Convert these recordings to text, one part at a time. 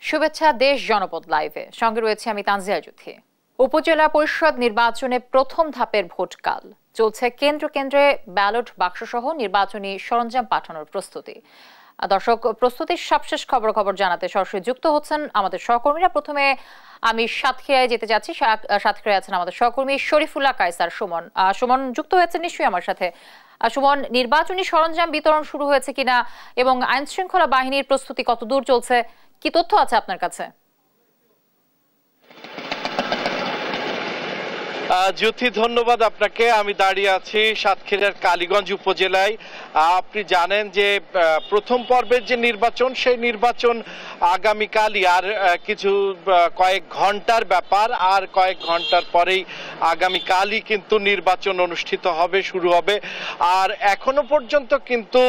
শুভেচ্ছা দেশ জনপদ লাইভে, সঙ্গে রয়েছে আমি তানজিয়া জুথি। উপজেলা পরিষদ নির্বাচনে প্রথম ধাপের ভোটকাল চলছে। কেন্দ্রে কেন্দ্রে ব্যালট বাক্সসহ নির্বাচনী সরঞ্জাম পাঠানোর প্রস্তুতি। দর্শক, প্রস্তুতির সবশেষ খবর জানাতে সরাসরি যুক্ত হচ্ছেন আমাদের সহকর্মীরা। প্রথমে আমি সাতক্ষীরায় যেতে যাচ্ছি। সাতক্ষীরায় আছেন আমাদের সহকর্মী শরীফুল্লাহ কায়সার সুমন। সুমন যুক্ত হয়েছে নিশ্চয়ই আমার সাথে। সুমন, নির্বাচনী সরঞ্জাম বিতরণ শুরু হয়েছে কিনা এবং আইন শৃঙ্খলা বাহিনীর প্রস্তুতি কত দূর চলছে, কি তথ্য আছে আপনার কাছে? জ্যোতি, ধন্যবাদ আপনাকে। আমি দাঁড়িয়ে আছি সাতক্ষীরার কালীগঞ্জ উপজেলায়। আপনি জানেন যে প্রথম পর্বের যে নির্বাচন, সেই নির্বাচন আগামীকালই, আর কিছু কয়েক ঘন্টার ব্যাপার। আর কয়েক ঘন্টার পরেই আগামীকালই কিন্তু নির্বাচন অনুষ্ঠিত হবে, শুরু হবে। আর এখনো পর্যন্ত কিন্তু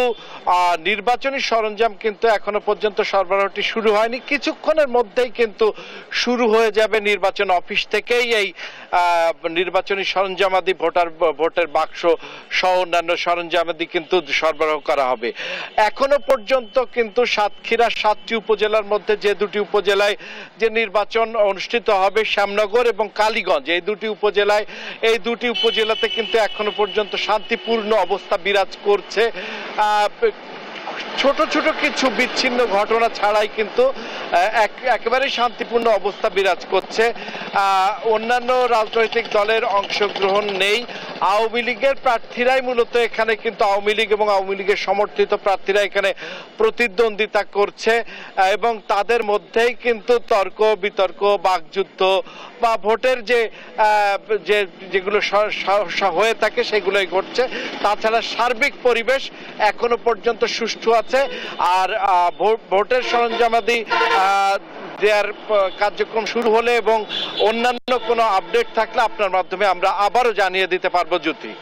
নির্বাচনী সরঞ্জাম কিন্তু এখনো পর্যন্ত সরবরাহটি শুরু হয়নি। কিছুক্ষণের মধ্যেই কিন্তু শুরু হয়ে যাবে নির্বাচন অফিস থেকেই এই নির্বাচনী সরঞ্জামাদি, ভোটের বাক্স সহ অন্যান্য সরঞ্জামাদি কিন্তু সরবরাহ করা হবে। এখনো পর্যন্ত কিন্তু সাতক্ষীরা 7টি উপজেলার মধ্যে যে দুটি উপজেলায় যে নির্বাচন অনুষ্ঠিত হবে, শ্যামনগর এবং কালীগঞ্জ, এই দুটি উপজেলাতে কিন্তু এখনো পর্যন্ত শান্তিপূর্ণ অবস্থা বিরাজ করছে। ছোট ছোট কিছু বিচ্ছিন্ন ঘটনা ছাড়াই কিন্তু একেবারে শান্তিপূর্ণ অবস্থা বিরাজ করছে। অন্যান্য রাজনৈতিক দলের অংশগ্রহণ নেই। আওয়ামী লীগের প্রার্থীরাই মূলত এখানে, কিন্তু আওয়ামী লীগ এবং আওয়ামী লীগের সমর্থিত প্রার্থীরা এখানে প্রতিদ্বন্দ্বিতা করছে এবং তাদের মধ্যেই কিন্তু তর্ক বিতর্ক, বাকযুদ্ধ বা ভোটের যেগুলো হয়ে থাকে সেগুলোই ঘটছে। তাছাড়া সার্বিক পরিবেশ এখনো পর্যন্ত সুষ্ঠু আছে। আর ভোটের সরঞ্জামাদি দেওয়ার কার্যক্রম শুরু হলে এবং অন্যান্য কোনো আপডেট থাকলে আপনার মাধ্যমে আমরা আবারও জানিয়ে দিতে পারবো। জ্যোতি,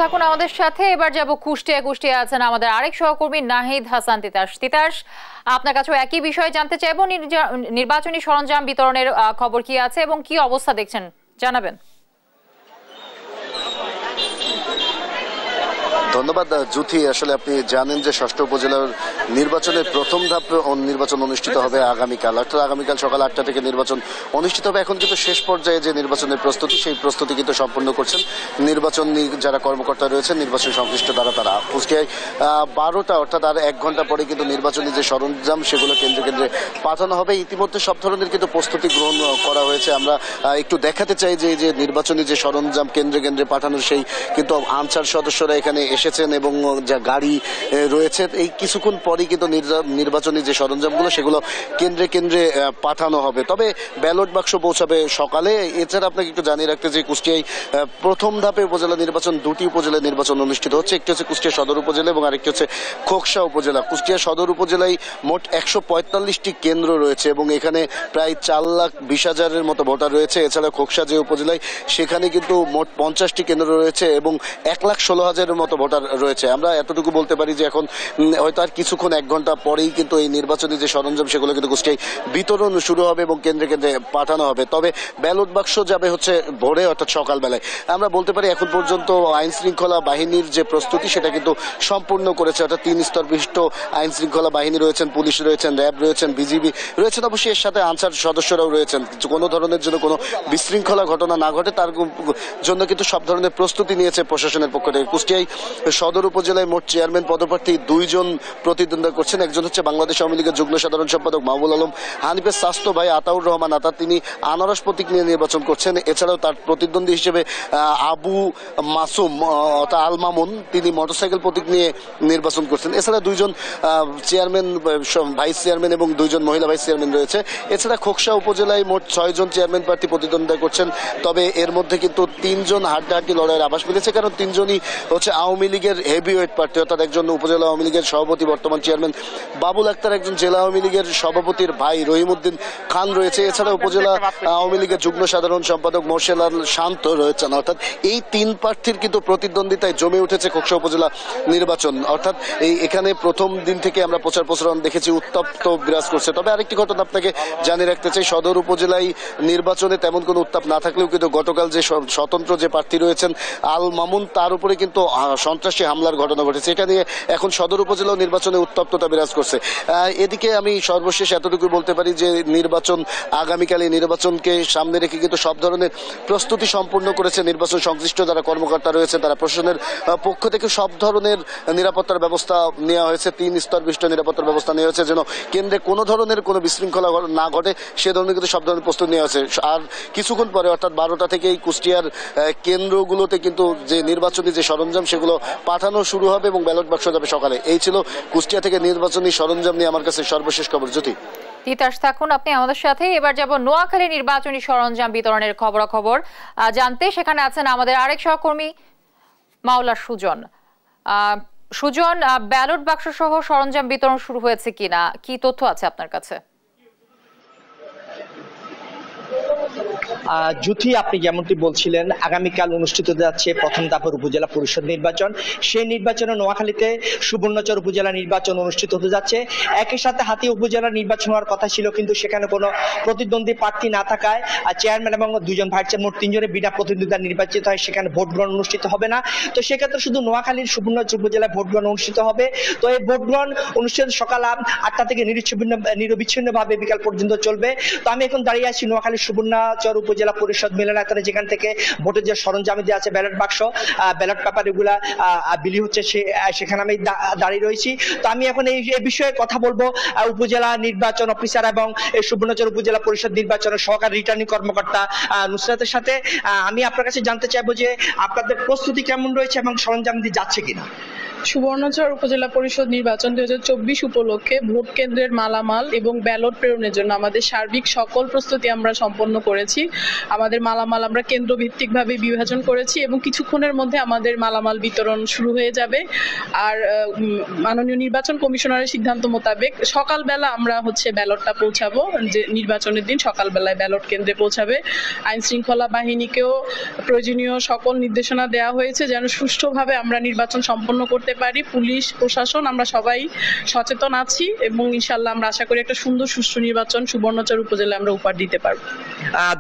থাকুন আমাদের সাথে। এবার যাব কুষ্টিয়া আছেন আমাদের আরেক সহকর্মী নাহিদ হাসান তিতাস। আপনার কাছেও একই বিষয়ে জানতে চাইবো, নির্বাচনী সরঞ্জাম বিতরণের খবর কি আছে এবং কি অবস্থা দেখছেন, জানাবেন। ধন্যবাদ জ্যোতি। আসলে আপনি জানেন যে 6ষ্ঠ উপজেলার নির্বাচনের প্রথম ধাপ নির্বাচন অনুষ্ঠিত হবে আগামীকাল, অর্থাৎ আগামীকাল সকাল 8টা থেকে নির্বাচন অনুষ্ঠিত হবে। এখন কিন্তু শেষ পর্যায়ে যে নির্বাচনের প্রস্তুতি, সেই প্রস্তুতি কিন্তু সম্পন্ন করছেন নির্বাচনী যারা কর্মকর্তা রয়েছেন, নির্বাচন সংশ্লিষ্ট তারা। কুষ্টিয়ায় 12টা অর্থাৎ আর 1 ঘন্টা পরে কিন্তু নির্বাচনী যে সরঞ্জাম সেগুলো কেন্দ্রে কেন্দ্রে পাঠানো হবে। ইতিমধ্যে সব ধরনের কিন্তু প্রস্তুতি গ্রহণ করা হয়েছে। আমরা একটু দেখাতে চাই যে নির্বাচনী যে সরঞ্জাম কেন্দ্রে কেন্দ্রে পাঠানো, সেই কিন্তু আনসার সদস্যরা এখানে এসেছেন এবং যা গাড়ি রয়েছে, এই কিছুক্ষণ পরেই কিন্তু নির্বাচনী যে সরঞ্জামগুলো সেগুলো কেন্দ্রে কেন্দ্রে পাঠানো হবে। তবে ব্যালট বাক্স পৌঁছাবে সকালে। এছাড়া আপনাকে একটু জানিয়ে রাখতে যে কুষ্টিয়ায় প্রথম ধাপে উপজেলা নির্বাচন, 2টি উপজেলায় নির্বাচন অনুষ্ঠিত হচ্ছে। একটি হচ্ছে কুষ্টিয়া সদর উপজেলা এবং আরেকটি হচ্ছে খোকসা উপজেলা। কুষ্টিয়া সদর উপজেলায় মোট 145টি কেন্দ্র রয়েছে এবং এখানে প্রায় 4,20,000-এর মতো ভোটার রয়েছে। এছাড়া খোকসা যে উপজেলায়, সেখানে কিন্তু মোট 50টি কেন্দ্র রয়েছে এবং 1,16,000-এর মতো ভোটার রয়েছে। আমরা এতটুকু বলতে পারি যে এখন হয়তো আর কিছুক্ষণ 1 ঘন্টা পরেই কিন্তু এই নির্বাচনী যে সরঞ্জাম সেগুলো কিন্তু কুষ্টিয়ায় বিতরণ শুরু হবে এবং কেন্দ্রে কেন্দ্রে পাঠানো হবে। তবে ব্যালট বাক্স যাবে হচ্ছে ভোরে, অর্থাৎ সকালবেলায়। আমরা বলতে পারি এখন পর্যন্ত আইন শৃঙ্খলা বাহিনীর যে প্রস্তুতি সেটা কিন্তু সম্পূর্ণ করেছে, অর্থাৎ 3 স্তর বিশিষ্ট আইন শৃঙ্খলা বাহিনী রয়েছেন, পুলিশ রয়েছেন, র্যাব রয়েছেন, বিজিবি রয়েছেন, অবশ্যই এর সাথে আনসার সদস্যরাও রয়েছেন। কোনো ধরনের জন্য কোনো বিশৃঙ্খলা ঘটনা না ঘটে তার জন্য কিন্তু সব ধরনের প্রস্তুতি নিয়েছে প্রশাসনের পক্ষ থেকে। কুষ্টিয়ায় সদর উপজেলায় মোট চেয়ারম্যান পদপ্রার্থী 2 জন প্রতিদ্বন্দ্বিতা করছেন। একজন হচ্ছে বাংলাদেশ আওয়ামী লীগের যুগ্ম সাধারণ সম্পাদক মাহবুল আলম, হানিফের স্বাস্থ্য ভাই আতাউর রহমান আতা, তিনি আনারস প্রতীক নিয়ে নির্বাচন করছেন। এছাড়াও তার প্রতিদ্বন্দ্বী হিসেবে আবু মাসুম অর্থাৎ আল মামুন, তিনি মোটরসাইকেল প্রতীক নিয়ে নির্বাচন করছেন। এছাড়া 2 জন চেয়ারম্যান, ভাইস চেয়ারম্যান এবং 2 জন মহিলা ভাইস চেয়ারম্যান রয়েছে। এছাড়া খোকসা উপজেলায় মোট 6 জন চেয়ারম্যান প্রার্থী প্রতিদ্বন্দ্বিতা করছেন। তবে এর মধ্যে কিন্তু 3 জন হাড্ডাহাড্ডি লড়াইয়ের আভাস মিলেছে, কারণ 3 জনই হচ্ছে আওয়ামী লীগের হেভিওয়েট প্রার্থী, অর্থাৎ একজন উপজেলা আওয়ামী লীগের সভাপতি বর্তমান চেয়ারম্যান বাবুল আক্তার, একজন জেলা আওয়ামী লীগের সভাপতির ভাই রহিমউদ্দিন খান রয়েছে। এছাড়া উপজেলা আওয়ামী লীগের যুগ্ম সাধারণ সম্পাদক মোর্শেদ আল শান্ত রয়েছেন। অর্থাৎ এই 3 প্রার্থীর কিন্তু প্রতিদ্বন্দ্বিতায় জমে উঠেছে খোকসা উপজেলা নির্বাচন। অর্থাৎ এখানে প্রথম দিন থেকে আমরা প্রচার প্রসারণ দেখেছি, উত্তপ্ত বিরাজ করছে। তবে আরেকটি ঘটনা আপনাকে জানিয়ে রাখতে চাই, সদর উপজেলায় নির্বাচনে তেমন কোনো উত্তাপ না থাকলেও কিন্তু গতকাল যে স্বতন্ত্র যে প্রার্থী রয়েছেন আল মামুন, তার উপরে কিন্তু সন্ত্রাসী হামলার ঘটনা ঘটেছে। এটা নিয়ে এখন সদর উপজেলা নির্বাচনে উত্তপ্ততা বিরাজ করছে। এদিকে আমি সর্বশেষ এতটুকু বলতে পারি যে নির্বাচন আগামীকাল এই নির্বাচনকে সামনে রেখে কিন্তু সব ধরনের প্রস্তুতি সম্পূর্ণ করেছে নির্বাচন সংশ্লিষ্ট যারা কর্মকর্তা রয়েছে, তারা প্রশাসনের পক্ষ থেকে সব ধরনের নিরাপত্তার ব্যবস্থা নেওয়া হয়েছে। 3 স্তর বিশিষ্ট নিরাপত্তার ব্যবস্থা নেওয়া হয়েছে যেন কেন্দ্রে কোনো ধরনের কোনো বিশৃঙ্খলা না ঘটে, সে ধরনের কিন্তু সব ধরনের প্রস্তুতি নেওয়া হয়েছে। আর কিছুক্ষণ পরে অর্থাৎ 12টা থেকেই কুষ্টিয়ার কেন্দ্রগুলোতে কিন্তু যে নির্বাচনী যে সরঞ্জাম সেগুলো পাঠানো শুরু হবে এবং ব্যালট বাক্স যাবে সকালে। এই ছিল কুষ্টিয়া থেকে নির্বাচনী সরঞ্জাম নিয়ে আমার কাছে সর্বশেষ খবর। জ্যোতি, তিতাস থাকুন আপনি আমাদের সাথে। এবার যাব নোয়াখালী নির্বাচনী সরঞ্জাম বিতরণের খবরাখবর জানতে। সেখানে আছেন আমাদের আরেক সহকর্মী মাওলা সুজন। সুজন, ব্যালট বাক্স সহ সরঞ্জাম বিতরণ শুরু হয়েছে কিনা, কি তথ্য আছে আপনার কাছে? জ্যোতি, আপনি যেমনটি বলছিলেন, আগামীকাল অনুষ্ঠিত হতে যাচ্ছে প্রথম ধাপের উপজেলা পরিষদ নির্বাচন। সেই নির্বাচনে নোয়াখালীতে সুবর্ণচর উপজেলা নির্বাচন অনুষ্ঠিত হতে যাচ্ছে। একই সাথে হাতিয়া উপজেলা নির্বাচন হওয়ার কথা ছিল, কিন্তু সেখানে কোনো প্রতিদ্বন্দ্বী প্রার্থী না থাকায় চেয়ারম্যান এবং 2 জন ভাইস চেয়ারম্যান মোট 3 জনের বিনা প্রতিদ্বন্দ্বিতা নির্বাচিত হয়। সেখানে ভোট গ্রহণ অনুষ্ঠিত হবে না। তো সেক্ষেত্রে শুধু নোয়াখালীর সুবর্ণচর উপজেলায় ভোট গ্রহণ অনুষ্ঠিত হবে। তো এই ভোট গ্রহণ অনুষ্ঠিত সকাল 8টা থেকে নিরবিচ্ছিন্নভাবে বিকাল পর্যন্ত চলবে। তো আমি এখন দাঁড়িয়ে আছি নোয়াখালীর সুবর্ণচর উপজেলা পরিষদ মিলনায়তনে, যেখান থেকে ভোটের যে সরঞ্জাম দেওয়া আছে, ব্যালট বাক্স, ব্যালট পেপার, এগুলা বিলি হচ্ছে, সেখানে আমি দাঁড়িয়ে রয়েছি। তো আমি এখন এই বিষয়ে কথা বলবো উপজেলা নির্বাচন অফিসার এবং সুবর্ণচর উপজেলা পরিষদ নির্বাচনের সহকারী রিটার্নিং কর্মকর্তা নুসরাতের সাথে। আমি আপনার কাছে জানতে চাইবো যে আপনাদের প্রস্তুতি কেমন রয়েছে এবং সরঞ্জাম দিয়ে যাচ্ছে কিনা। সুবর্ণচর উপজেলা পরিষদ নির্বাচন 2024 উপলক্ষে ভোট কেন্দ্রের মালামাল এবং ব্যালট প্রেরণের জন্য আমাদের সার্বিক সকল প্রস্তুতি আমরা সম্পন্ন করেছি। আমাদের মালামাল আমরা কেন্দ্র ভিত্তিকভাবে বিভাজন করেছি এবং কিছুক্ষণের মধ্যে আমাদের মালামাল বিতরণ শুরু হয়ে যাবে। আর মাননীয় নির্বাচন কমিশনারের সিদ্ধান্ত মোতাবেক সকালবেলা আমরা ব্যালটটা পৌঁছাবো, যে নির্বাচনের দিন সকালবেলায় ব্যালট কেন্দ্রে পৌঁছাবে। আইন শৃঙ্খলা বাহিনীকেও প্রয়োজনীয় সকল নির্দেশনা দেওয়া হয়েছে যেন সুষ্ঠুভাবে আমরা নির্বাচন সম্পন্ন করতে পারি। পুলিশ প্রশাসন আমরা সবাই সচেতন আছি এবং ইনশাআল্লাহ আমরা আশা করি একটা সুন্দর সুষ্ঠু নির্বাচন সুবর্ণচর উপজেলায় আমরা উপহার দিতে পারবো।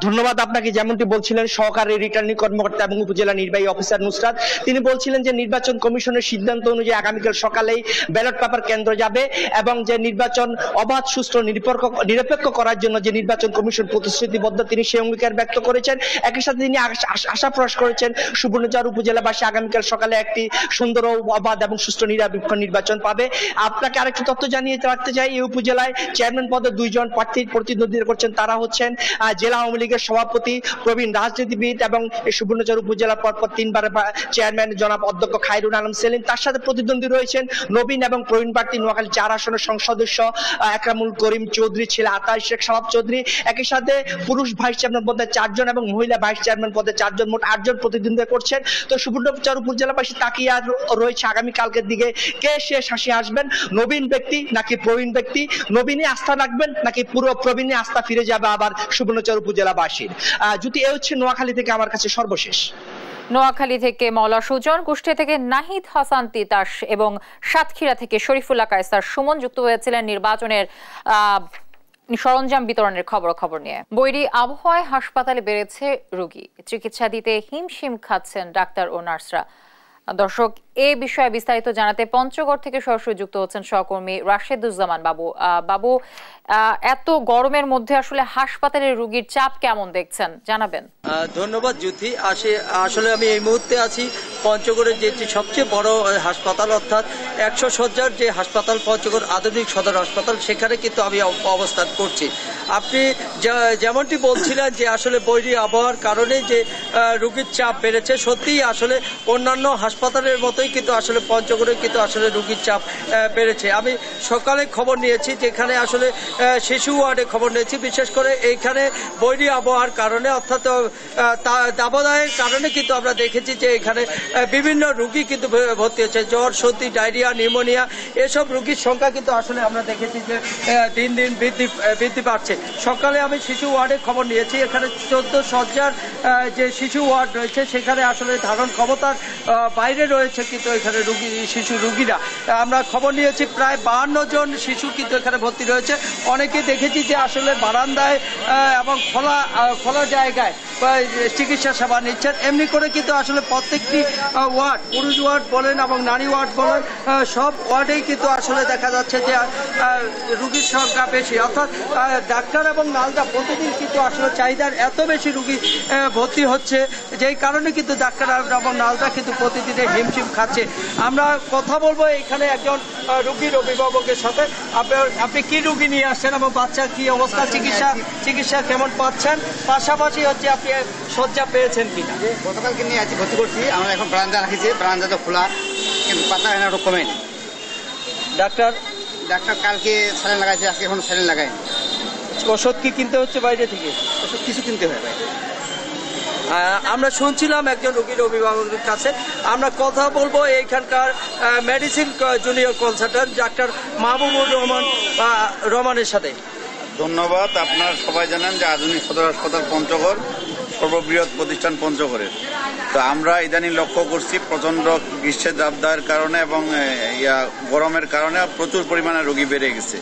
ধন্যবাদ আপনাকে। যেমনটি বলছিলেন সহকারী রিটার্নিং কর্মকর্তা এবং উপজেলা নির্বাহী অফিসার নুসরাত, তিনি বলছিলেন যে নির্বাচন কমিশনের সিদ্ধান্ত অনুযায়ী আগামীকাল সকালেই ব্যালট পেপার কেন্দ্র যাবে এবং যে নির্বাচন অবাধ, সুষ্ঠু, নিরপেক্ষ করার জন্য যে নির্বাচন কমিশন প্রতিশ্রুতিবদ্ধ, তিনি সেই অঙ্গীকার ব্যক্ত করেছেন। একই সাথে তিনি আশা প্রকাশ করেছেন সুবর্ণচর উপজেলাবাসী আগামীকাল সকালে একটি সুন্দর, অবাধ এবং সুষ্ঠু নিরপেক্ষ নির্বাচন পাবে। আপনাকে আরেকটি তথ্য জানিয়ে রাখতে চাই, এই উপজেলায় চেয়ারম্যান পদে 2 জন প্রার্থী প্রতিদ্বন্দ্বিতা করছেন। তারা হচ্ছেন জেলা আওয়ামী লীগের সভাপতি, প্রবীণ রাজনীতিবিদ এবং সুবর্ণচর উপজেলার পরপর 3বার চেয়ারম্যান জনাব অধ্যক্ষ খায়রুল আলম সেলিম। তার সাথে প্রতিদ্বন্দ্বী রয়েছেন নবীন এবং প্রবীণ প্রার্থী নোয়াখালী 4 আসনের সংসদ সদস্য একরামুল করিম চৌধুরী, ছেলে আতাশ শেখ শাহাব চৌধুরী। একই সাথে পুরুষ ভাইস চেয়ারম্যান পদে 4 জন এবং মহিলা ভাইস চেয়ারম্যান পদে 4 জন, মোট 8 জন প্রতিদ্বন্দ্বিতা করছেন। তো সুবর্ণচর উপজেলাবাসী তাকিয়ে রয়েছে আগামীকালকের দিকে, কে শেষ হাসি আসবেন, নবীন ব্যক্তি নাকি প্রবীণ ব্যক্তি, নবীনে আস্থা রাখবেন নাকি পুরো প্রবীণে আস্থা ফিরে যাবে আবার সুবর্ণচর উপজেলাবাসীর। যদি এ হচ্ছে নোয়াখালী থেকে আমার কাছে সর্বশেষ। নোয়াখালী থেকে মাওলা সুজন, কুষ্টিয়া থেকে নাহিদ হাসান তিতাস এবং সাতক্ষীরা থেকে শরীফুল্লাহ কায়সার সুমন যুক্ত হয়েছিলেন নির্বাচনের সরঞ্জাম বিতরণের খবর নিয়ে। বৈরী আবহাওয়ায় হাসপাতালে বেড়েছে রোগী, চিকিৎসা দিতে হিমশিম খাচ্ছেন ডাক্তার ও নার্সরা। দর্শক, এই বিষয়ে বিস্তারিত জানাতে পঞ্চগড় থেকে সরাসরি যুক্ত হচ্ছেন সহকর্মী রাশেদুজ্জামান বাবু। বাবু, এত গরমের মধ্যে আসলে হাসপাতালের রোগীর চাপ কেমন দেখছেন, জানাবেন? ধন্যবাদ জ্যোতি। আসলে আমি এই মুহূর্তে আছি পঞ্চগড়ের যেটি সবচেয়ে বড় হাসপাতাল, অর্থাৎ 100 শয্যার যে হাসপাতাল পঞ্চগড় আধুনিক সদর হাসপাতাল, সেখানে কিন্তু আমি অবস্থান করছি। আপনি যেমনটি বলছিলেন যে আসলে বৈরী আবহাওয়ার কারণে যে রোগীর চাপ বেড়েছে, সত্যিই আসলে অন্যান্য হাসপাতালের মতোই কিন্তু আসলে পঞ্চগড়ে কিন্তু আসলে রোগীর চাপ বেড়েছে। আমি সকালে খবর নিয়েছি, যেখানে আসলে শিশু ওয়ার্ডে খবর নিয়েছি, বিশেষ করে এইখানে বৈরী আবহাওয়ার কারণে, অর্থাৎ দাবদাহের কারণে কিন্তু আমরা দেখেছি যে এখানে বিভিন্ন রোগী কিন্তু ভর্তি হচ্ছে। জ্বর, সর্দি, ডায়রিয়া, নিউমোনিয়া, এসব রোগীর সংখ্যা কিন্তু আসলে আমরা দেখেছি যে দিন দিন বৃদ্ধি পাচ্ছে। সকালে আমি শিশু ওয়ার্ডে খবর নিয়েছি, এখানে 14 শয্যার যে শিশু ওয়ার্ড রয়েছে, সেখানে আসলে ধারণ ক্ষমতার বাইরে রয়েছে কিন্তু এখানে শিশু রুগীরা আমরা খবর নিয়েছি প্রায় 52 জন শিশু কিন্তু এখানে ভর্তি রয়েছে। অনেকে দেখেছি যে আসলে বারান্দায় এবং খোলা জায়গায় চিকিৎসা সেবা নিচ্ছেন। এমনি করে কিন্তু আসলে প্রত্যেকটি ওয়ার্ড, পুরুষ ওয়ার্ড বলেন এবং নারী ওয়ার্ড বলেন, সব ওয়ার্ডেই কিন্তু আসলে দেখা যাচ্ছে যে রুগীর সংখ্যা বেশি, অর্থাৎ ডাক্তার এবং নার্সরা প্রতিদিন কিন্তু আসলে চাহিদার এত বেশি রুগী ভর্তি হচ্ছে, যেই কারণে কিন্তু ডাক্তার এবং নার্সরা কিন্তু প্রতিদিনে হিমশিম খাচ্ছে। আমরা কথা বলবো এখানে একজন রুগীর অভিভাবকের সাথে। আপনি কি রুগী নিয়ে আসছেন এবং বাচ্চা কি অবস্থা, চিকিৎসা কেমন পাচ্ছেন, পাশাপাশি হচ্ছে আপনি শয্যা পেয়েছেন কিনা? গতকালকে নিয়ে আছি, ভর্তি করছি। আমরা এখন বারান্দা রাখিছি, বারান্দা তো খোলা, কিন্তু পাতা হয় না, একটু কমেনি। ডাক্তার কালকে স্যালাইন লাগাইছে, আজকে এখন স্যালাইন লাগায়নি। ওষুধ কি কিনতে হচ্ছে বাইরে থেকে? ওষুধ কিছু কিনতে হয় ভাই। আমরা শুনছিলাম একজন রোগীর অভিভাবকের কাছে। আমরা কথা বলবো এইখানকার medicine junior consultant doctor Mahbubur রহমানের সাথে। ধন্যবাদ। আপনারা সবাই জানেন যে আধুনিক সদর হাসপাতাল পঞ্চগড় সর্ববৃহৎ প্রতিষ্ঠান পঞ্চগড়ের। তো আমরা ইদানিং লক্ষ্য করছি প্রচণ্ড গ্রীষ্মের দাবদাহের কারণে এবং গরমের কারণে প্রচুর পরিমাণে রোগী বেড়ে গেছে।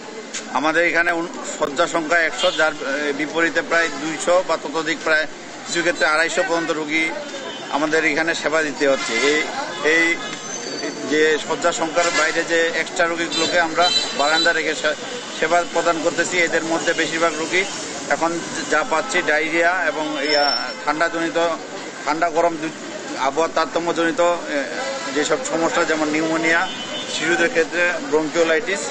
আমাদের এখানে শয্যা সংখ্যা 100, যার বিপরীতে প্রায় 200 বা ততোধিক, প্রায় কিছু ক্ষেত্রে 250 পর্যন্ত রোগী আমাদের এখানে সেবা দিতে হচ্ছে। এই যে শয্যা সংখ্যার বাইরে যে এক্সট্রা রোগীগুলোকে আমরা বারান্দা রেখে সেবা প্রদান করতেছি। এদের মধ্যে বেশিরভাগ রোগী এখন যা পাচ্ছি ডায়রিয়া এবং ঠান্ডা গরম আবহাওয়ার তারতম্যজনিত যেসব সমস্যা, যেমন নিউমোনিয়া, শিশুদের ক্ষেত্রে ব্রঙ্কিওলাইটিস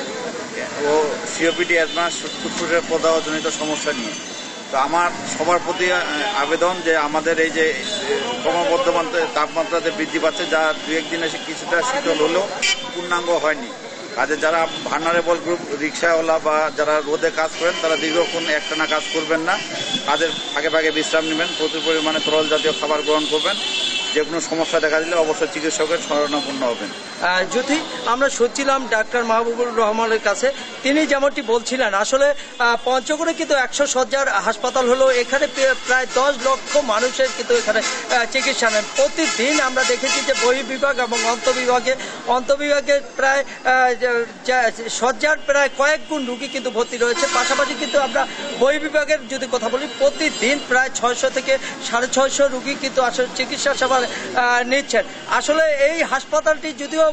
ও সিওপিডি, অ্যাজমা, ফুসফুসের প্রদাহজনিত সমস্যা নিয়ে। তো আমার সবার প্রতি আবেদন যে আমাদের এই যে ক্রমবর্ধমান তাপমাত্রা যে বৃদ্ধি পাচ্ছে, যা 2-1 দিনে কিছুটা শীতল হলেও পূর্ণাঙ্গ হয়নি, কাজে যারা ভার্নারেবল গ্রুপ, রিক্সাওয়ালা বা যারা রোদে কাজ করেন, তারা দীর্ঘক্ষণ একটানা কাজ করবেন না, কাজের ফাঁকে ফাঁকে বিশ্রাম নেবেন, প্রচুর পরিমাণে তরল জাতীয় খাবার গ্রহণ করবেন। যে কোনো সমস্যা দেখা দিলে অবশ্যই চিকিৎসকের শরণাপন্ন হবেন। যদি আমরা শুনছিলাম ডাক্তার মাহবুবুর রহমানের কাছে, তিনি যেমনটি বলছিলেন আসলে পঞ্চগড়ে কিন্তু 100 শয্যার হাসপাতাল হলো, এখানে প্রায় 10 লক্ষ মানুষের কিন্তু এখানে চিকিৎসা নেন প্রতিদিন। আমরা দেখেছি যে বহির্বিভাগ এবং অন্তবিভাগে প্রায় শয্যার প্রায় কয়েক গুণ রুগী কিন্তু ভর্তি রয়েছে। পাশাপাশি কিন্তু আমরা বহির্বিভাগের যদি কথা বলি, প্রতিদিন প্রায় 600 থেকে 650 রুগী কিন্তু আসলে চিকিৎসা সেবা নিচ্ছেন। আসলে এই হাসপাতালটি যদিও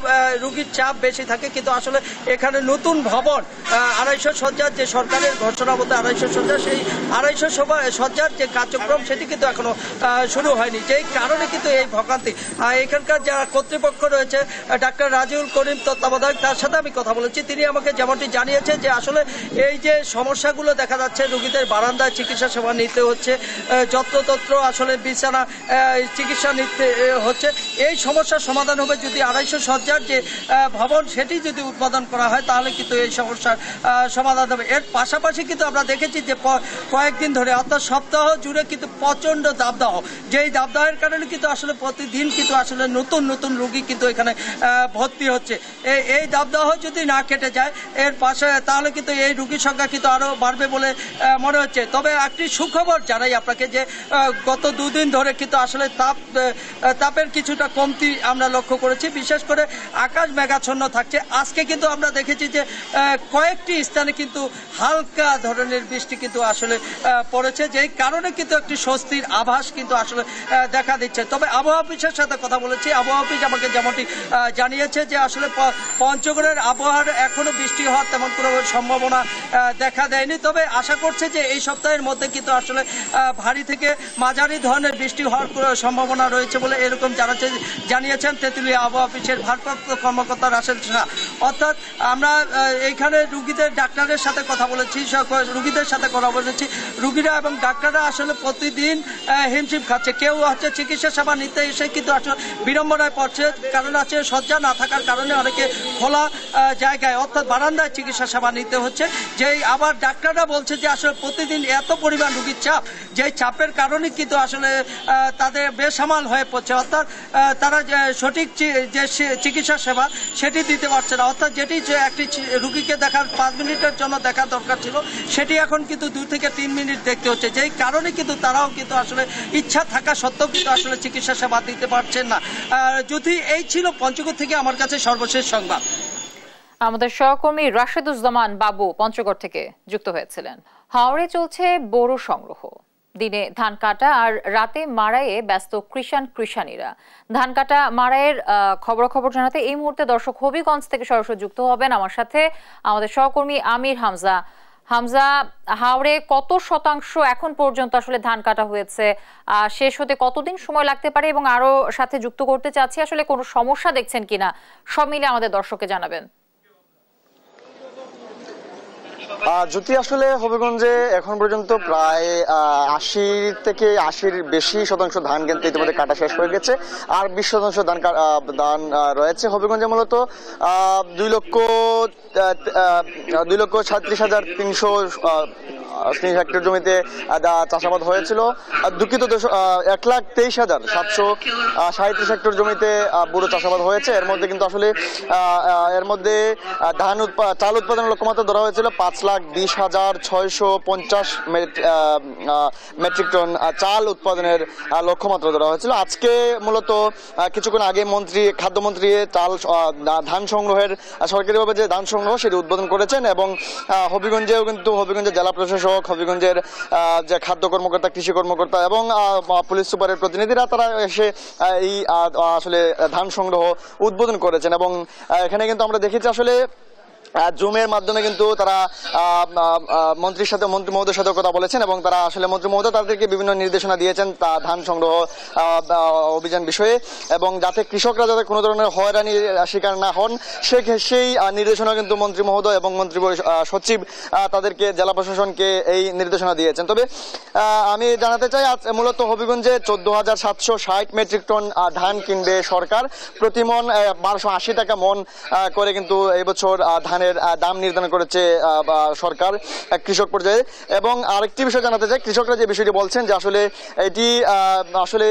রুগীর চাপ বেশি থাকে, কিন্তু আসলে এখানে নতুন ভবন 250 শয্যার যে সরকারের ঘোষণা মতো 250 শয্যা, সেই 250 শয্যার যে কার্যক্রম সেটি কিন্তু এখনো শুরু হয়নি, যেই কারণে কিন্তু এই ভোগান্তি। এখানকার যারা কর্তৃপক্ষ রয়েছে, ডাক্তার রাজিউল করিম তত্ত্বাবধায়ক, তার সাথে আমি কথা বলেছি। তিনি আমাকে যেমনটি জানিয়েছেন যে আসলে এই যে সমস্যাগুলো দেখা যাচ্ছে, রুগীদের বারান্দায় চিকিৎসা সেবা নিতে হচ্ছে, যত্রতত্র আসলে বিছানা চিকিৎসা নিতে হচ্ছে, এই সমস্যার সমাধান হবে যদি 250 শয্যার যে ভবন সেটি যদি উদ্বোধন করা হয়, তাহলে কিন্তু এই সমস্যার সমাধান হবে। এর পাশাপাশি কিন্তু আমরা দেখেছি যে কয়েকদিন ধরে, অর্থাৎ সপ্তাহ জুড়ে কিন্তু প্রচণ্ড দাবদাহ, যেই দাবদাহের কারণে কিন্তু আসলে প্রতিদিন কিন্তু আসলে নতুন রোগী কিন্তু এখানে ভর্তি হচ্ছে। এই দাবদাহ যদি না কেটে যায় এর পাশে, তাহলে কিন্তু এই রোগীর সংখ্যা কিন্তু আরও বাড়বে বলে মনে হচ্ছে। তবে একটি সুখবর জানাই আপনাকে যে গত 2 দিন ধরে কিন্তু আসলে তাপের কিছুটা কমতি আমরা লক্ষ্য করেছি, বিশেষ করে আকাশ মেঘাচ্ছন্ন থাকছে। আজকে কিন্তু আমরা দেখেছি যে কয়েকটি স্থানে কিন্তু হালকা ধরনের বৃষ্টি কিন্তু আসলে পড়েছে, যেই কারণে কিন্তু একটি স্বস্তির আভাস কিন্তু আসলে দেখা দিচ্ছে। তবে আবহাওয়া অফিসের সাথে কথা বলেছি, আবহাওয়া অফিস আমাকে যেমনটি জানিয়েছে যে আসলে পঞ্চগড়ের আবহাওয়ার এখনো বৃষ্টি হওয়ার তেমন কোনো সম্ভাবনা দেখা দেয়নি। তবে আশা করছে যে এই সপ্তাহের মধ্যে কিন্তু আসলে ভারী থেকে মাঝারি ধরনের বৃষ্টি হওয়ার সম্ভাবনা রয়েছে বলে এরকম জানিয়েছেন তেঁতুলিয়া আবহাওয়া অফিসের ভারপ্রাপ্ত কর্মকর্তা রাসেল শাহ। অর্থাৎ আমরা এইখানে রুগীদের ডাক্তারের সাথে কথা বলেছি, রুগীদের সাথে কথা বলেছি, রুগীরা এবং ডাক্তাররা আসলে প্রতিদিন হিমশিম খাচ্ছে। কেউ হচ্ছে চিকিৎসা সেবা নিতে এসে কিন্তু আসলে বিড়ম্বনায় পড়ছে, কারণ আছে শয্যা না থাকার কারণে অনেকে খোলা জায়গায়, অর্থাৎ বারান্দায় চিকিৎসা সেবা নিতে হচ্ছে। যেই আবার ডাক্তাররা বলছে যে আসলে প্রতিদিন এত পরিমাণ রুগীর চাপ, যেই চাপের কারণে কিন্তু আসলে তাদের বেসামাল হয়ে বন্যায় পড়ছে, অর্থাৎ তারা সঠিক যে চিকিৎসা সেবা সেটি দিতে পারছে না, অর্থাৎ যেটি একটি রুগীকে দেখার 5 মিনিটের জন্য দেখা দরকার ছিল সেটি এখন কিন্তু 2 থেকে 3 মিনিট দেখতে হচ্ছে, যেই কারণে কিন্তু তারাও কিন্তু আসলে ইচ্ছা থাকা সত্ত্বেও কিন্তু আসলে চিকিৎসা সেবা দিতে পারছেন না। যদি এই ছিল পঞ্চগড় থেকে আমার কাছে সর্বশেষ সংবাদ। আমাদের সহকর্মী রাশেদুজ্জামান বাবু পঞ্চগড় থেকে যুক্ত হয়েছিলেন। হাওড়ে চলছে বোরো সংগ্রহ, দিনে ধান কাটা আর রাতে মাড়াইয়ে ব্যস্ত কৃষাণীরা। ধান কাটা মাড়াইয়ের খবর জানাতে এই মুহূর্তে দর্শক হবিগঞ্জ থেকে সরাসরি যুক্ত হবেন আমার সাথে আমাদের সহকর্মী আমির হামজা। হামজা, হাওড়ে কত শতাংশ এখন পর্যন্ত আসলে ধান কাটা হয়েছে, শেষ হতে কতদিন সময় লাগতে পারে, এবং আরো সাথে যুক্ত করতে চাচ্ছি আসলে কোনো সমস্যা দেখছেন কিনা, সব মিলে আমাদের দর্শককে জানাবেন। জ্যোতি, আসলে হবিগঞ্জে এখন পর্যন্ত প্রায় 80 থেকে 80-র বেশি শতাংশ ধান কিন্তু ইতিমধ্যে কাটা শেষ হয়ে গেছে, আর 20 শতাংশ ধান রয়েছে। হবিগঞ্জে মূলত 2,37,300 হেক্টর জমিতে চাষাবাদ হয়েছিল। দুঃখিত, 1,23,737 হেক্টর জমিতে বুড়ো চাষাবাদ হয়েছে। এর মধ্যে কিন্তু আসলে চাল উৎপাদনের লক্ষ্যমাত্রা ধরা হয়েছিল 5,20,650 মেট্রিক টন চাল উৎপাদনের লক্ষ্যমাত্রা ধরা হয়েছিল। আজকে মূলত কিছুক্ষণ আগে খাদ্যমন্ত্রী ধান সংগ্রহের সরকারিভাবে যে ধান সংগ্রহ সেটি উদ্বোধন করেছেন, এবং হবিগঞ্জের জেলা প্রশাসক, হবিগঞ্জের যে খাদ্য কর্মকর্তা, কৃষি কর্মকর্তা এবং পুলিশ সুপারের প্রতিনিধিরা তারা এসে এই আসলে ধান সংগ্রহ উদ্বোধন করেছেন। এবং এখানে কিন্তু আমরা দেখেছি আসলে জুমের মাধ্যমে কিন্তু তারা মন্ত্রী মহোদয়ের সাথে কথা বলেছেন, এবং তারা আসলে মন্ত্রী মহোদয় তাদেরকে বিভিন্ন নির্দেশনা দিয়েছেন ধান সংগ্রহ অভিযান বিষয়ে, এবং যাতে কৃষকরা যাতে কোনো ধরনের হয়রানির শিকার না হন সেই নির্দেশনা কিন্তু মন্ত্রী মহোদয় এবং মন্ত্রী সচিব তাদেরকে, জেলা প্রশাসনকে এই নির্দেশনা দিয়েছেন। তবে আমি জানাতে চাই, আজ মূলত হবিগঞ্জে 14,760 মেট্রিক টন ধান কিনবে সরকার। প্রতি মন 1280 টাকা মন করে কিন্তু এই বছর ধানের দাম নির্ধারণ করেছে সরকার কৃষক পর্যায়ে। এবং আরেকটি বিষয় জানাতে চাই, কৃষকরা যে বিষয়টি বলছেন যে আসলে এটি আসলে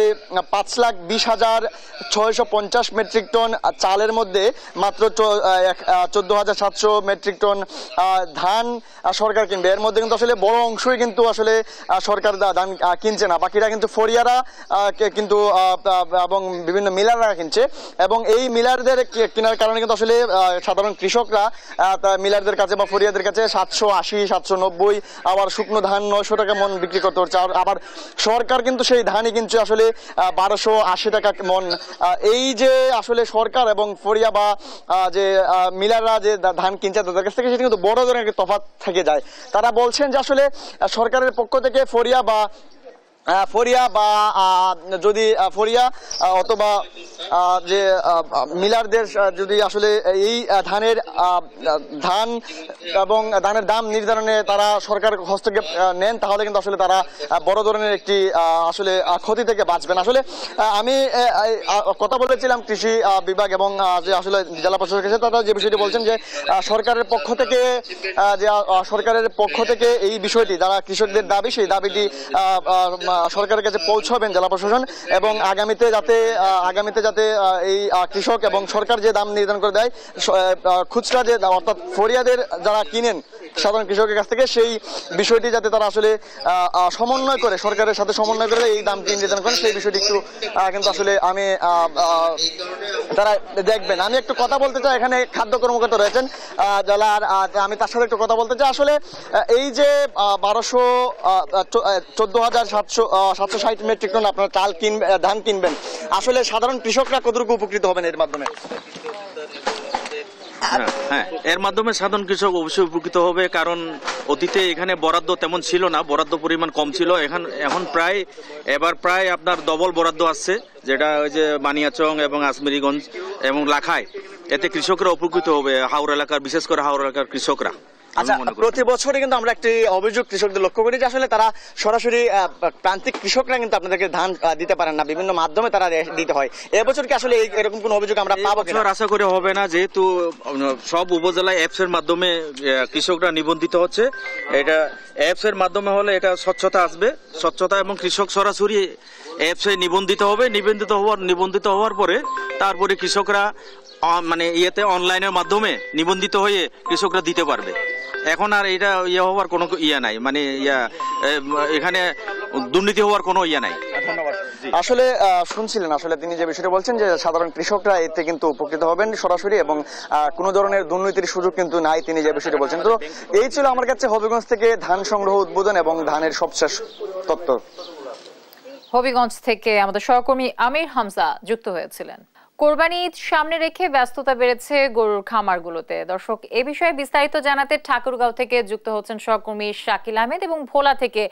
5,20,650 মেট্রিক টন চালের মধ্যে মাত্র 14,700 মেট্রিক টন ধান সরকার কিনবে। এর মধ্যে কিন্তু আসলে বড় অংশই কিন্তু আসলে সরকার ধান কিনছে না, বাকিরা কিন্তু ফরিয়ারা কিন্তু এবং বিভিন্ন মিলাররা কিনছে। এবং এই মিলারদের কেনার কারণে কিন্তু আসলে সাধারণ কৃষকরা মিলারদের কাছে বা ফরিয়াদের কাছে 780, 790, আবার শুকনো ধান 900 টাকা মন বিক্রি করতে হচ্ছে। আবার সরকার কিন্তু সেই ধানই কিনছে আসলে 1280 টাকা মন। এই যে আসলে সরকার এবং ফরিয়া বা যে মিলাররা যে ধান কিনছে তাদের কাছ থেকে সেটা কিন্তু বড় ধরনের একটা তফাৎ থেকে যায়। তারা বলছেন যে আসলে সরকারের পক্ষ থেকে ফরিয়া যদি ফরিয়া অথবা যে মিলারদের যদি আসলে এই ধান এবং ধানের দাম নির্ধারণে তারা সরকার হস্তক্ষেপ নেন, তাহলে কিন্তু আসলে তারা বড় ধরনের একটি আসলে ক্ষতি থেকে বাঁচবেন। আসলে আমি কথা বলেছিলাম কৃষি বিভাগ এবং যে আসলে জেলা প্রশাসকের সাথে, তারা যে বিষয়টি বলছেন যে সরকারের পক্ষ থেকে এই বিষয়টি, যারা কৃষকদের দাবি, সেই দাবিটি সরকারের কাছে পৌঁছাবেন জেলা প্রশাসন, এবং আগামীতে যাতে এই কৃষক এবং সরকার যে দাম নির্ধারণ করে দেয়, খুচরা যে অর্থাৎ ফরিয়াদের যারা কিনেন সাধারণ কৃষকের কাছ থেকে, সেই বিষয়টি যাতে তারা আসলে সমন্বয় করে, সরকারের সাথে সমন্বয় করে এই দামটি নির্ধারণ করেন, সেই বিষয়টি একটু কিন্তু আসলে তারা দেখবেন। আমি একটু কথা বলতে চাই, এখানে খাদ্য কর্মকর্তা রয়েছেন জেলার, আমি তার সাথে একটু কথা বলতে চাই। আসলে এই যে 14,760 মেট্রিক টন আপনারা ধান কিনবেন, আসলে সাধারণ কৃষকরা কতটুকু উপকৃত হবেন এর মাধ্যমে? হ্যাঁ, এর মাধ্যমে সাধারণ কৃষক অবশ্যই উপকৃত হবে, কারণ অতীতে এখানে বরাদ্দ তেমন ছিল না, বরাদ্দ পরিমাণ কম ছিল। এখন এবার প্রায় আপনার ডবল বরাদ্দ আসছে, যেটা ওই যে বানিয়াচং এবং আজমেরিগঞ্জ এবং লাখায়, এতে কৃষকরা উপকৃত হবে, হাওড়া এলাকার, বিশেষ করে হাওড়া এলাকার কৃষকরা। আচ্ছা, প্রতি বছরই কিন্তু আমরা একটি অভিযোগ কৃষকদের লক্ষ্য করি যে আসলে তারা সরাসরি প্রান্তিক কৃষকরা কিন্তু আপনাদেরকে ধান দিতে পারেন না, বিভিন্ন মাধ্যমে তারা দিতে হয়। এবছর কি আসলে এরকম কোনো অভিযোগ আমরা পাবো কিনা? আশা করে হবে না, যেহেতু সব উপজেলায় অ্যাপস এর মাধ্যমে কৃষকরা নিবন্ধিত হচ্ছে। এটা অ্যাপস এর মাধ্যমে হলে এটা স্বচ্ছতা আসবে, স্বচ্ছতা এবং কৃষক সরাসরি অ্যাপসে নিবন্ধিত হবে। নিবন্ধিত হওয়ার পরে তারপরে কৃষকরা মানে অনলাইনের মাধ্যমে নিবন্ধিত হয়ে কৃষকরা দিতে পারবে। এখন আর এটা হওয়ার কোনো নাই, মানে এখানে দুর্নীতি হওয়ার কোনো নাই। আসলে শুনছিলেন আসলে তিনি যে বিষয়টা বলছেন যে সাধারণ কৃষকরা এতে কিন্তু উপকৃত হবেন সরাসরি এবং কোনো ধরনের দুর্নীতির সুযোগ কিন্তু নাই, তিনি যে বিষয়টা বলছেন। তো এই ছিল আমার কাছে হবিগঞ্জ থেকে ধান সংগ্রহ উদ্বোধন এবং ধানের সবশেষ তথ্য। হবিগঞ্জ থেকে আমাদের সহকর্মী আমির হামজা যুক্ত হয়েছিলেন। কোরবানি ঈদ সামনে রেখে ব্যস্ততা বেড়েছে গরুর খামারগুলোতে। দর্শক, এ বিষয়ে বিস্তারিত জানাতে ঠাকুরগাঁও থেকে যুক্ত হচ্ছেন সহকর্মী শাকিল আহমেদ এবং ভোলা থেকে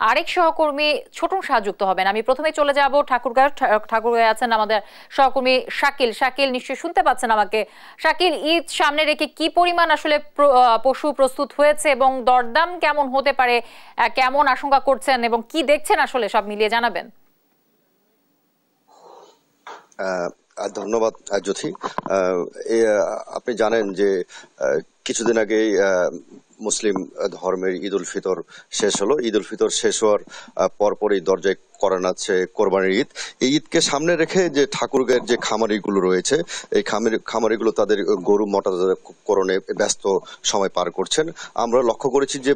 আরেক সহকর্মী ছোটন শাহ যুক্ত হবেন। আমি প্রথমে চলে যাব ঠাকুরগাঁও আছেন আমাদের সহকর্মী শাকিল। শাকিল, নিশ্চয়ই শুনতে পাচ্ছেন আমাকে? শাকিল, ঈদ সামনে রেখে কি পরিমাণ আসলে পশু প্রস্তুত হয়েছে এবং দরদাম কেমন হতে পারে, কেমন আশঙ্কা করছেন এবং কি দেখছেন আসলে সব মিলিয়ে জানাবেন। ধন্যবাদ জ্যোতি। আপনি জানেন যে কিছুদিন আগেই মুসলিম ধর্মের ঈদ উল ফিতর শেষ হলো। ঈদ উল ফিতর শেষ হওয়ার পরপরই দরজায় করা নাচ্ছে কোরবানির ঈদ। এই ঈদকে সামনে রেখে যে ঠাকুরগাঁয়ের যে খামারিগুলো রয়েছে, এই খামারিগুলো তাদের গরু মোটাতাজাকরণে ব্যস্ত সময় পার করছেন। আমরা লক্ষ্য করেছি যে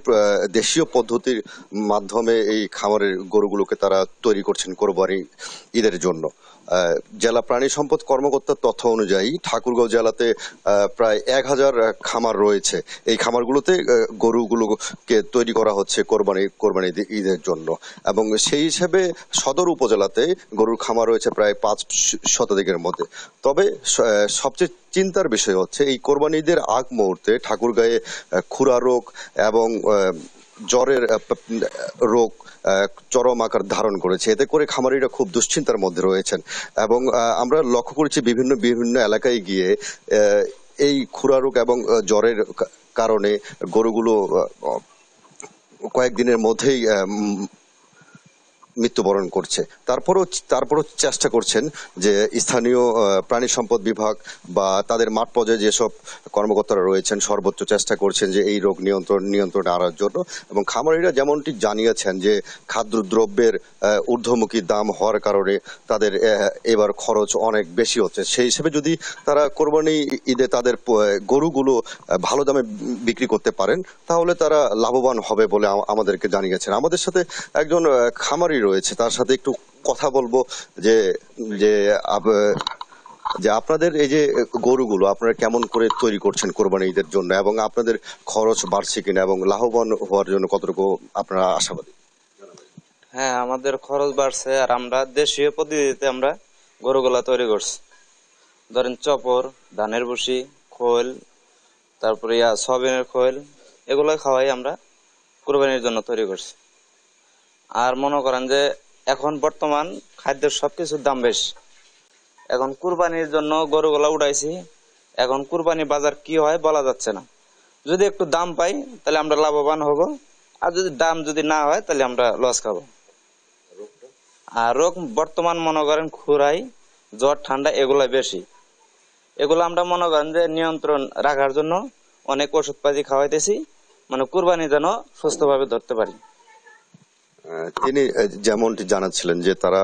দেশীয় পদ্ধতির মাধ্যমে এই খামারের গরুগুলোকে তারা তৈরি করছেন কোরবানি ঈদের জন্য। জেলা প্রাণী সম্পদ কর্মকর্তার তথ্য অনুযায়ী ঠাকুরগাঁও জেলাতে প্রায় 1000 খামার রয়েছে। এই খামারগুলোতে গরুগুলোকে তৈরি করা হচ্ছে কোরবানি ঈদের জন্য এবং সেই হিসেবে সদর উপজেলাতে গরুর খামার রয়েছে প্রায় 500 মধ্যে। তবে সবচেয়ে চিন্তার বিষয় হচ্ছে এই কোরবানি ঈদের আগ মুহূর্তে ঠাকুরগাঁয়ে খুরা রোগ এবং জ্বরের রোগ চরম আকার ধারণ করেছে। এতে করে খামারিরা খুব দুশ্চিন্তার মধ্যে রয়েছেন এবং আমরা লক্ষ্য করেছি বিভিন্ন এলাকায় গিয়ে এই খুরা রোগ এবং জ্বরের কারণে গরুগুলো কয়েকদিনের মধ্যেই মৃত্যুবরণ করছে। তারপরও চেষ্টা করছেন যে স্থানীয় প্রাণী সম্পদ বিভাগ বা তাদের মাঠ পর্যায়ে যেসব কর্মকর্তারা রয়েছেন সর্বোচ্চ চেষ্টা করছেন যে এই রোগ নিয়ন্ত্রণে আনার জন্য। এবং খামারিরা যেমনটি জানিয়েছেন যে খাদ্যদ্রব্যের ঊর্ধ্বমুখী দাম হওয়ার কারণে তাদের এবার খরচ অনেক বেশি হচ্ছে। সেই হিসেবে যদি তারা কোরবানি ঈদে তাদের গরুগুলো ভালো দামে বিক্রি করতে পারেন তাহলে তারা লাভবান হবে বলে আমাদেরকে জানিয়েছেন। আমাদের সাথে একজন খামারি রয়েছে, তার সাথে একটু কথা বলবো যে আপনাদের এই যে গরুগুলো আপনারা কেমন করে তৈরি করছেন কোরবানি ঈদের জন্য এবং আপনাদের খরচ বাড়ছে কিনা এবং লাভবান হওয়ার জন্য কতটুকু আপনারা আশাবাদী? হ্যাঁ, আমাদের খরচ বাড়ছে আর আমরা দেশীয় পদ্ধতিতে আমরা গরুগুলা তৈরি করছি। ধরেন চপর, ধানের ভুসি, খোল, তারপরে সয়াবিনের খোল, এগুলো খাওয়াই আমরা কোরবানির জন্য তৈরি করছি। আর মনে করেন যে এখন বর্তমান খাদ্যের সবকিছুর দাম বেশি। এখন কুরবানির জন্য গরুগুলা উঠাইছি। এখন কুরবানি বাজার কি হয় বলা যাচ্ছে না। যদি একটু দাম পাই তাহলে আমরা লাভবান হব, আর যদি দাম না হয় তাহলে আমরা লস খাবো। আর রোগ বর্তমান মনে করেন খুরাই, জ্বর, ঠান্ডা এগুলা বেশি। এগুলো আমরা মনে করেন যে নিয়ন্ত্রণ রাখার জন্য অনেক ওষুধপাতি খাওয়াইতেছি, মানে কুরবানি যেন সুস্থভাবে ধরতে পারি। তিনি যেমনটি জানাচ্ছিলেন যে তারা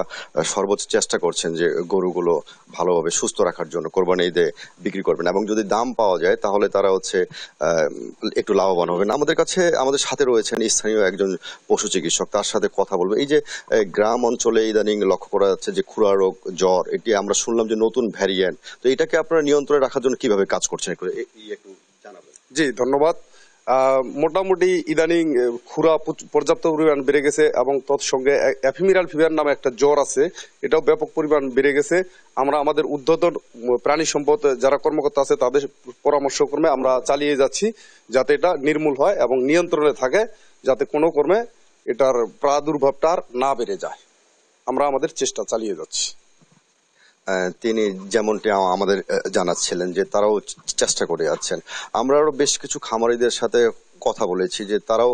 সর্বোচ্চ চেষ্টা করছেন যে গরুগুলো ভালোভাবে সুস্থ রাখার জন্য কোরবানি ঈদে বিক্রি করবেন এবং যদি দাম পাওয়া যায় তাহলে তারা একটু লাভবান হবেন। আমাদের সাথে রয়েছেন স্থানীয় একজন পশু চিকিৎসক, তার সাথে কথা বলবো। এই যে গ্রাম অঞ্চলে ইদানিং লক্ষ্য করা যাচ্ছে যে খুরা রোগ, জ্বর, এটি আমরা শুনলাম যে নতুন ভ্যারিয়েন্ট, তো এটাকে আপনারা নিয়ন্ত্রণে রাখার জন্য কিভাবে কাজ করছেন একটু জানাবেন? জি, ধন্যবাদ। মোটামুটি ইদানিং খুরা পর্যাপ্ত পরিমাণ বেড়ে গেছে এবং তৎসঙ্গে এফিমিরাল ফিভার নামে একটা জ্বর আছে, এটাও ব্যাপক পরিমাণ বেড়ে গেছে। আমরা আমাদের ঊর্ধ্বতন প্রাণী সম্পদ যারা কর্মকর্তা আছে তাদের পরামর্শক্রমে আমরা চালিয়ে যাচ্ছি যাতে এটা নির্মূল হয় এবং নিয়ন্ত্রণে থাকে, যাতে কোনো কর্মে এটার প্রাদুর্ভাবটা আর না বেড়ে যায়। আমরা আমাদের চেষ্টা চালিয়ে যাচ্ছি। তিনি যেমনটি আমাদের জানাচ্ছিলেন যে তারাও চেষ্টা করে যাচ্ছেন। আমরা আরো বেশ কিছু খামারিদের সাথে কথা বলেছি যে তারাও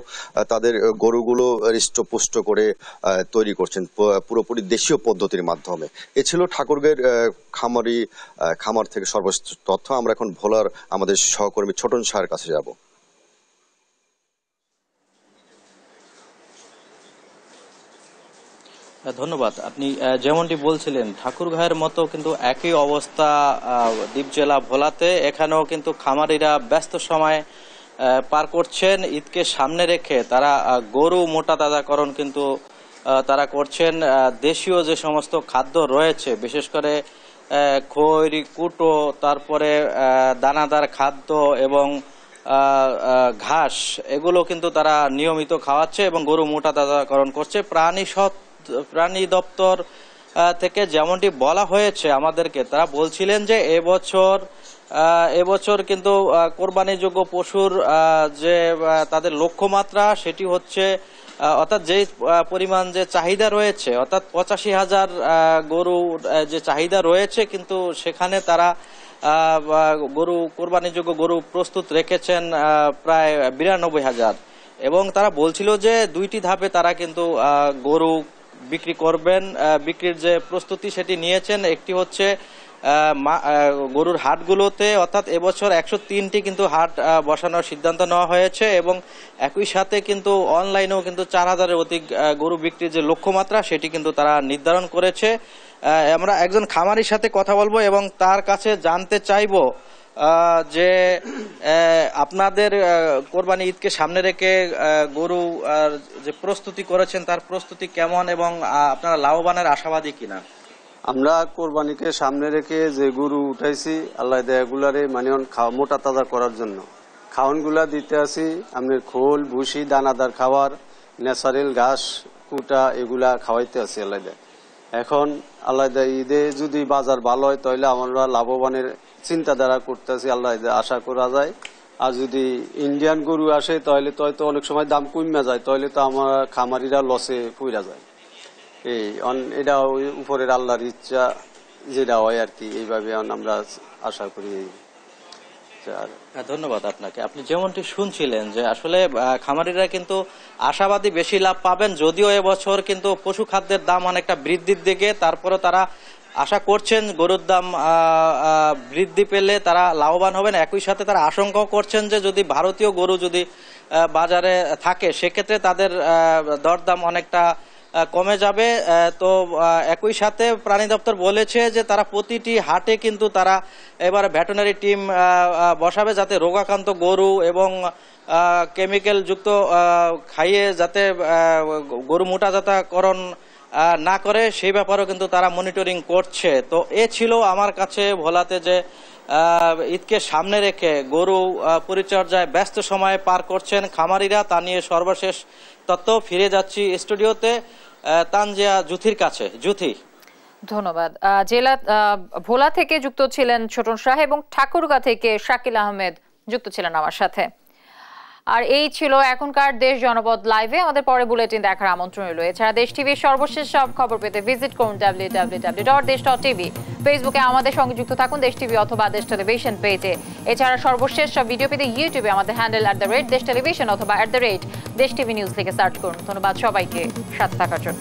তাদের গরুগুলো হৃষ্টপুষ্ট করে তৈরি করছেন পুরোপুরি দেশীয় পদ্ধতির মাধ্যমে। এ ছিল ঠাকুরগাঁয়ের খামার থেকে সর্বশেষ তথ্য। আমরা এখন ভোলার আমাদের সহকর্মী ছোটন শাহের কাছে যাব। ধন্যবাদ। আপনি যেমনটি বলছিলেন ঠাকুরগাঁয়ের মতো কিন্তু একই অবস্থা দ্বীপ জেলা ভোলাতে। এখানেও কিন্তু খামারিরা ব্যস্ত সময় পার করছেন। ঈদকে সামনে রেখে তারা গরু মোটা তাজাকরণ কিন্তু তারা করছেন। দেশীয় যে সমস্ত খাদ্য রয়েছে, বিশেষ করে খৈর, কুটো, তারপরে দানাদার খাদ্য এবং ঘাস, এগুলো কিন্তু তারা নিয়মিত খাওয়াচ্ছে এবং গরু মোটা তাজাকরণ করছে। প্রাণী দপ্তর থেকে যেমনটি বলা হয়েছে আমাদেরকে, তারা বলছিলেন যে এবছর কিন্তু কোরবানিযোগ্য পশুর যে তাদের লক্ষ্যমাত্রা সেটি হচ্ছে, অর্থাৎ যে পরিমাণ যে চাহিদা রয়েছে, অর্থাৎ 85,000 গরু যে চাহিদা রয়েছে, কিন্তু সেখানে তারা কোরবানিযোগ্য গরু প্রস্তুত রেখেছেন প্রায় 92,000। এবং তারা বলছিল যে 2টি ধাপে তারা কিন্তু গরু বিক্রি করবেন। বিক্রির যে প্রস্তুতি সেটি নিয়েছেন। একটি হচ্ছে গরুর হাটগুলোতে, অর্থাৎ এবছর 103টি কিন্তু হাট বসানোর সিদ্ধান্ত নেওয়া হয়েছে এবং একই সাথে কিন্তু অনলাইনেও কিন্তু 4,000-এর অধিক গরু বিক্রির যে লক্ষ্যমাত্রা সেটি কিন্তু তারা নির্ধারণ করেছে। আমরা একজন খামারির সাথে কথা বলবো এবং তার কাছে জানতে চাইবো যে আপনাদের কোরবানি ঈদকে সামনে রেখে গরু যে প্রস্তুতি করেছেন তার প্রস্তুতি কেমন এবং আপনারা লাভবানের আশাবাদী কিনা? আমরা কোরবানিকে সামনে রেখে যে গরু উঠাইছি, আল্লাহ এগুলারে মানে মোটা তাজা করার জন্য খাওয়ানগুলা দিতে আসি। আপনার খোল, ভুসি, দানাদার খাবার, ন্যাচারাল ঘাস, কুটা, এগুলা খাওয়াইতে আসি আল্লাহ। এখন আল্লাহ ঈদে যদি বাজার ভালো হয় তাহলে আমরা লাভবানের চিন্তাধারা করতেছি, আল্লাহ আশা করা যায়। আর যদি ইন্ডিয়ান গরু আসে তাহলে তো অনেক সময় দাম কমে যায়, তাহলে তো আমার খামারিরা লসে পড়া যায়। এটা উপরের আল্লাহর ইচ্ছা যেটা হয় আর কি, এইভাবে আমরা আশা করি। ধন্যবাদ আপনাকে। আপনি যেমনটি শুনছিলেন যে আসলে খামারিরা কিন্তু আশাবাদী বেশি লাভ পাবেন, যদিও এবছর কিন্তু পশু খাদ্যের দাম অনেকটা বৃদ্ধির দিকে। তারপরে তারা আশা করছেন গরুর দাম বৃদ্ধি পেলে তারা লাভবান হবেন। একই সাথে তারা আশঙ্কাও করছেন যে যদি ভারতীয় গরু যদি বাজারে থাকে সেক্ষেত্রে তাদের দরদাম অনেকটা কমে যাবে। তো একই সাথে প্রাণী দপ্তর বলেছে যে তারা প্রতিটি হাটে কিন্তু তারা এবার ভেটেরিনারি টিম বসাবে, যাতে রোগাক্রান্ত গরু এবং কেমিক্যাল যুক্ত খাইয়ে যাতে গরু মোটাজাতকরণ না করে সেই ব্যাপারেও কিন্তু তারা মনিটরিং করছে। তো এ ছিল আমার কাছে ভোলাতে যে ঈদকে সামনে রেখে গরু পরিচর্যায় ব্যস্ত সময় পার করছেন খামারিরা, তা নিয়ে সর্বশেষ তথ্য। ফিরে যাচ্ছি স্টুডিওতে তানজিয়া জুথির কাছে। জুথি, ধন্যবাদ। জেলা ভোলা থেকে যুক্ত ছিলেন ছোটন শাহ এবং ঠাকুরগাঁ থেকে শাকিল আহমেদ যুক্ত ছিলেন আমার সাথে। আর এই ছিল এখনকার দেশ জনপদ লাইভে। আমাদের পরে বুলেটিন দেখার আমন্ত্রণ রইল। এছাড়া দেশ টিভির সর্বশেষ সব খবর পেতে ভিজিট করুন www.desh.tv। ফেসবুকে আমাদের সঙ্গে যুক্ত থাকুন দেশ টিভি অথবা দেশ টেলিভিশন পেজে। এছাড়া সর্বশেষ সব ভিডিও পেতে ইউটিউবে আমাদের হ্যান্ডেল @দেশ টেলিভিশন অথবা @দেশ টিভি নিউজ লিখে সার্চ করুন। ধন্যবাদ সবাইকে সাথে থাকার জন্য।